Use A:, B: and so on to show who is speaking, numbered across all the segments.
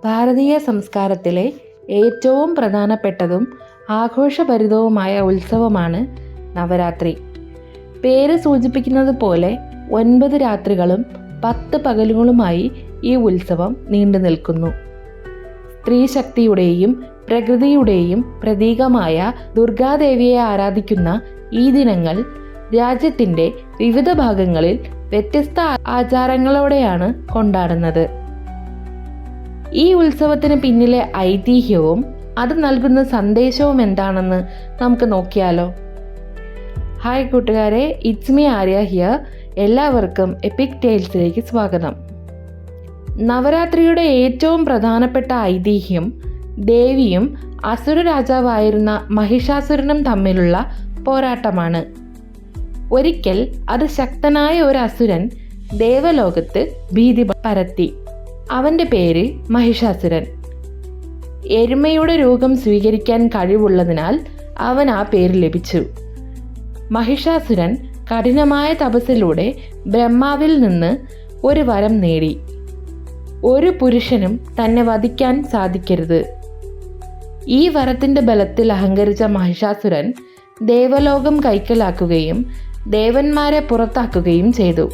A: ഭാരതീയ സംസ്കാരത്തിലെ ഏറ്റവും പ്രധാനപ്പെട്ടതും ആഘോഷഭരിതവുമായ ഉത്സവമാണ് നവരാത്രി. പേര് സൂചിപ്പിക്കുന്നത് പോലെ 9 രാത്രികളും 10 പകലുകളുമായി ഈ ഉത്സവം നീണ്ടു നിൽക്കുന്നു. സ്ത്രീശക്തിയുടെയും പ്രകൃതിയുടെയും പ്രതീകമായ ദുർഗാദേവിയെ ആരാധിക്കുന്ന ഈ ദിനങ്ങൾ രാജ്യത്തിൻ്റെ വിവിധ ഭാഗങ്ങളിൽ വ്യത്യസ്ത ആചാരങ്ങളോടെയാണ് കൊണ്ടാടുന്നത്. ഈ ഉത്സവത്തിന് പിന്നിലെ ഐതിഹ്യവും അത് നൽകുന്ന സന്ദേശവും എന്താണെന്ന് നമുക്ക് നോക്കിയാലോ. ഹായ് കൂട്ടുകാരെ, ഇറ്റ്സ് മീ ആര്യ ഹിയർ. എല്ലാവർക്കും എപ്പിക് ടെയിൽസിലേക്ക് സ്വാഗതം. നവരാത്രിയുടെ ഏറ്റവും പ്രധാനപ്പെട്ട ഐതിഹ്യം ദേവിയും അസുര രാജാവായിരുന്ന മഹിഷാസുരനും തമ്മിലുള്ള പോരാട്ടമാണ്. ഒരിക്കൽ അതിശക്തനായ ഒരു അസുരൻ ദേവലോകത്ത് ഭീതി പരത്തി. അവൻ്റെ പേര് മഹിഷാസുരൻ. എരുമയുടെ രൂപം സ്വീകരിക്കാൻ കഴിവുള്ളതിനാൽ അവൻ ആ പേര് ലഭിച്ചു. മഹിഷാസുരൻ കഠിനമായ തപസ്സിലൂടെ ബ്രഹ്മാവിൽ നിന്ന് ഒരു വരം നേടി. ഒരു പുരുഷനും തന്നെ വധിക്കാൻ സാധിക്കരുത്. ഈ വരത്തിൻ്റെ ബലത്തിൽ അഹങ്കരിച്ച മഹിഷാസുരൻ ദേവലോകം കൈക്കലാക്കുകയും ദേവന്മാരെ പുറത്താക്കുകയും ചെയ്തു.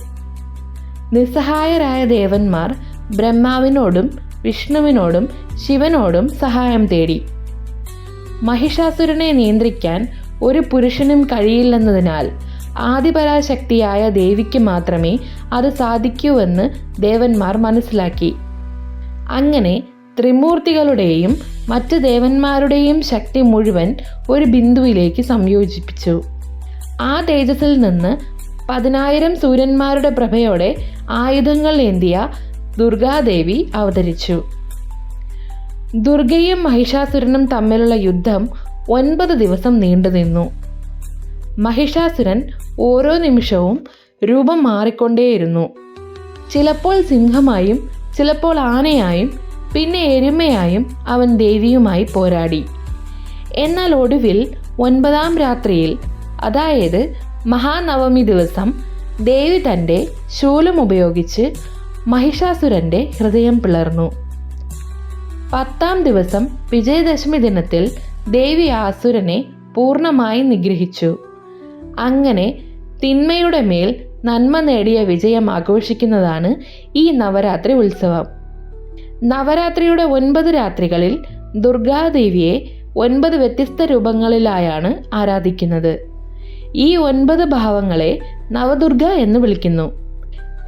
A: നിസ്സഹായരായ ദേവന്മാർ ബ്രഹ്മാവിനോടും വിഷ്ണുവിനോടും ശിവനോടും സഹായം തേടി. മഹിഷാസുരനെ നിയന്ത്രിക്കാൻ ഒരു പുരുഷനും കഴിയില്ലെന്നതിനാൽ ആദിപരാശക്തിയായ ദേവിക്ക് മാത്രമേ അത് സാധിക്കൂവെന്ന് ദേവന്മാർ മനസ്സിലാക്കി. അങ്ങനെ ത്രിമൂർത്തികളുടെയും മറ്റ് ദേവന്മാരുടെയും ശക്തി മുഴുവൻ ഒരു ബിന്ദുവിലേക്ക് സംയോജിപ്പിച്ചു. ആ തേജസ്സിൽ നിന്ന് 10,000 സൂര്യന്മാരുടെ പ്രഭയോടെ ആയുധങ്ങൾ ഏന്തിയ ദുർഗാദേവി അവതരിച്ചു. ദുർഗയും മഹിഷാസുരനും തമ്മിലുള്ള യുദ്ധം 9 ദിവസം നീണ്ടുനിന്നു. മഹിഷാസുരൻ ഓരോ നിമിഷവും രൂപം മാറിക്കൊണ്ടേയിരുന്നു. ചിലപ്പോൾ സിംഹമായും ചിലപ്പോൾ ആനയായും പിന്നെ എരുമയായും അവൻ ദേവിയുമായി പോരാടി. എന്നാൽ ഒടുവിൽ 9ാം രാത്രിയിൽ, അതായത് മഹാനവമി ദിവസം, ദേവി തൻ്റെ ശൂലം ഉപയോഗിച്ച് മഹിഷാസുരൻ്റെ ഹൃദയം പിളർന്നു. 10ാം ദിവസം വിജയദശമി ദിനത്തിൽ ദേവി ആ അസുരനെ പൂർണ്ണമായി നിഗ്രഹിച്ചു. അങ്ങനെ തിന്മയുടെ മേൽ നന്മ നേടിയ വിജയം ആഘോഷിക്കുന്നതാണ് ഈ നവരാത്രി ഉത്സവം. നവരാത്രിയുടെ 9 രാത്രികളിൽ ദുർഗാദേവിയെ 9 വ്യത്യസ്ത രൂപങ്ങളിലായാണ് ആരാധിക്കുന്നത്. ഈ 9 ഭാവങ്ങളെ നവദുർഗ എന്ന് വിളിക്കുന്നു.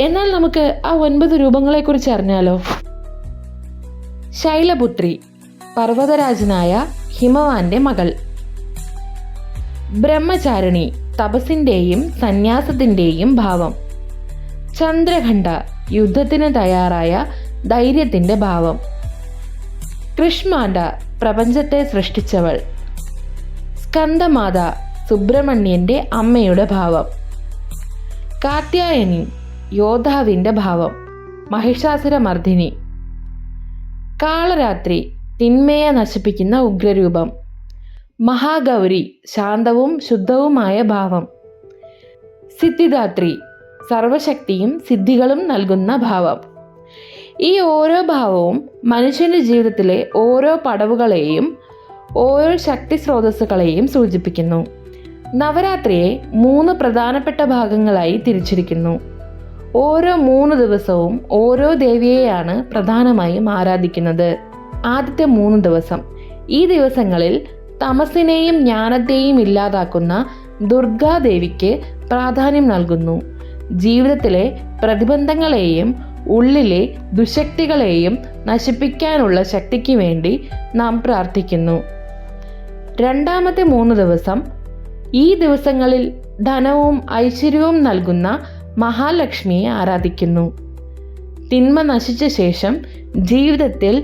A: എന്നാൽ നമുക്ക് ആ 9 രൂപങ്ങളെക്കുറിച്ച് അറിഞ്ഞാലോ. ശൈലപുത്രി, പർവ്വതരാജനായ ഹിമവാന്റെ മകൾ. ബ്രഹ്മചാരിണി, തപസ്സിൻ്റെയും സന്യാസത്തിൻ്റെയും ഭാവം. ചന്ദ്രഘണ്ഠ, യുദ്ധത്തിന് തയ്യാറായ ധൈര്യത്തിൻ്റെ ഭാവം. കൃഷ്മാണ്ഡ, പ്രപഞ്ചത്തെ സൃഷ്ടിച്ചവൾ. സ്കന്ദമാത, സുബ്രഹ്മണ്യൻ്റെ അമ്മയുടെ ഭാവം. കാത്യായനി, യോദ്ധാവിൻ്റെ ഭാവം, മഹിഷാസുരമർദ്ദിനി. കാളരാത്രി, തിന്മയെ നശിപ്പിക്കുന്ന ഉഗ്രരൂപം. മഹാഗൗരി, ശാന്തവും ശുദ്ധവുമായ ഭാവം. സിദ്ധിദാത്രി, സർവശക്തിയും സിദ്ധികളും നൽകുന്ന ഭാവം. ഈ ഓരോ ഭാവവും മനുഷ്യൻ്റെ ജീവിതത്തിലെ ഓരോ പടവുകളെയും ഓരോ ശക്തി സ്രോതസ്സുകളെയും സൂചിപ്പിക്കുന്നു. നവരാത്രിയെ 3 പ്രധാനപ്പെട്ട ഭാഗങ്ങളായി തിരിച്ചിരിക്കുന്നു. ഓരോ 3 ദിവസവും ഓരോ ദേവിയെയാണ് പ്രധാനമായും ആരാധിക്കുന്നത്. ആദ്യത്തെ 3 ദിവസം, ഈ ദിവസങ്ങളിൽ തമസിനെയും ജ്ഞാനത്തെയും ഇല്ലാതാക്കുന്ന ദുർഗാദേവിക്ക് പ്രാധാന്യം നൽകുന്നു. ജീവിതത്തിലെ പ്രതിബന്ധങ്ങളെയും ഉള്ളിലെ ദുശക്തികളെയും നശിപ്പിക്കാനുള്ള ശക്തിക്ക് വേണ്ടി നാം പ്രാർത്ഥിക്കുന്നു. രണ്ടാമത്തെ 3 ദിവസം, ഈ ദിവസങ്ങളിൽ ധനവും ഐശ്വര്യവും നൽകുന്ന മഹാലക്ഷ്മിയെ ആരാധിക്കുന്നു. തിന്മ നശിച്ച ശേഷം ജീവിതത്തിൽ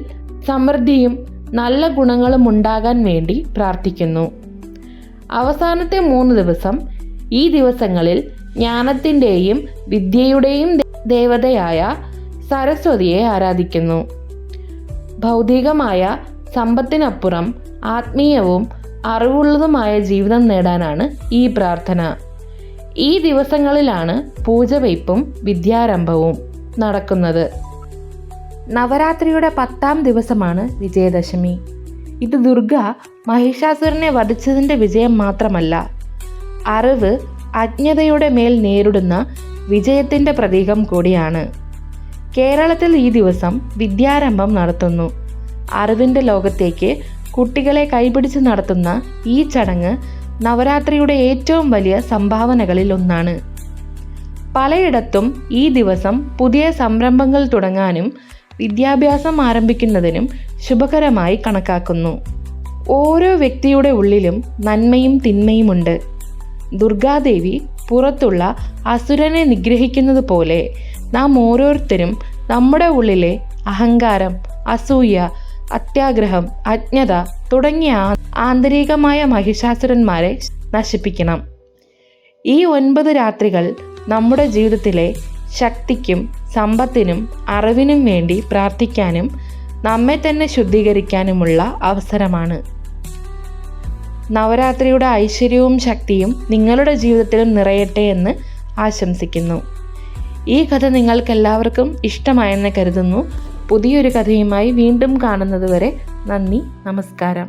A: സമൃദ്ധിയും നല്ല ഗുണങ്ങളും ഉണ്ടാകാൻ വേണ്ടി പ്രാർത്ഥിക്കുന്നു. അവസാനത്തെ 3 ദിവസം, ഈ ദിവസങ്ങളിൽ ജ്ഞാനത്തിൻ്റെയും വിദ്യയുടെയും ദേവതയായ സരസ്വതിയെ ആരാധിക്കുന്നു. ഭൗതികമായ സമ്പത്തിനപ്പുറം ആത്മീയവും അറിവുള്ളതുമായ ജീവിതം നേടാനാണ് ഈ പ്രാർത്ഥന. ഈ ദിവസങ്ങളിലാണ് പൂജവയ്പും വിദ്യാരംഭവും നടക്കുന്നത്. നവരാത്രിയുടെ 10ാം ദിവസമാണ് വിജയദശമി. ഇത് ദുർഗ മഹിഷാസുരനെ വധിച്ചതിൻ്റെ വിജയം മാത്രമല്ല, അറിവ് അജ്ഞതയുടെ മേൽ നേരിടുന്ന വിജയത്തിൻ്റെ പ്രതീകം കൂടിയാണ്. കേരളത്തിൽ ഈ ദിവസം വിദ്യാരംഭം നടത്തുന്നു. അറിവിൻ്റെ ലോകത്തേക്ക് കുട്ടികളെ കൈപിടിച്ച് നടത്തുന്ന ഈ ചടങ്ങ് നവരാത്രിയുടെ ഏറ്റവും വലിയ സംഭാവനകളിൽ ഒന്നാണ്. പലയിടത്തും ഈ ദിവസം പുതിയ സംരംഭങ്ങൾ തുടങ്ങാനും വിദ്യാഭ്യാസം ആരംഭിക്കുന്നതിനും ശുഭകരമായി കണക്കാക്കുന്നു. ഓരോ വ്യക്തിയുടെ ഉള്ളിലും നന്മയും തിന്മയുമുണ്ട്. ദുർഗാദേവി പുറത്തുള്ള അസുരനെ നിഗ്രഹിക്കുന്നത് പോലെ നാം ഓരോരുത്തരും നമ്മുടെ ഉള്ളിലെ അഹങ്കാരം, അസൂയ, അത്യാഗ്രഹം, അജ്ഞത തുടങ്ങിയ ആന്തരികമായ മഹിഷാസുരന്മാരെ നശിപ്പിക്കണം. ഈ 9 രാത്രികൾ നമ്മുടെ ജീവിതത്തിലെ ശക്തിക്കും സമ്പത്തിനും അറിവിനും വേണ്ടി പ്രാർത്ഥിക്കാനും നമ്മെ തന്നെ ശുദ്ധീകരിക്കാനുമുള്ള അവസരമാണ്. നവരാത്രിയുടെ ഐശ്വര്യവും ശക്തിയും നിങ്ങളുടെ ജീവിതത്തിലും നിറയട്ടെ എന്ന് ആശംസിക്കുന്നു. ഈ കഥ നിങ്ങൾക്കെല്ലാവർക്കും ഇഷ്ടമായെന്ന് കരുതുന്നു. പുതിയൊരു കഥയുമായി വീണ്ടും കാണുന്നതുവരെ നന്ദി, നമസ്കാരം.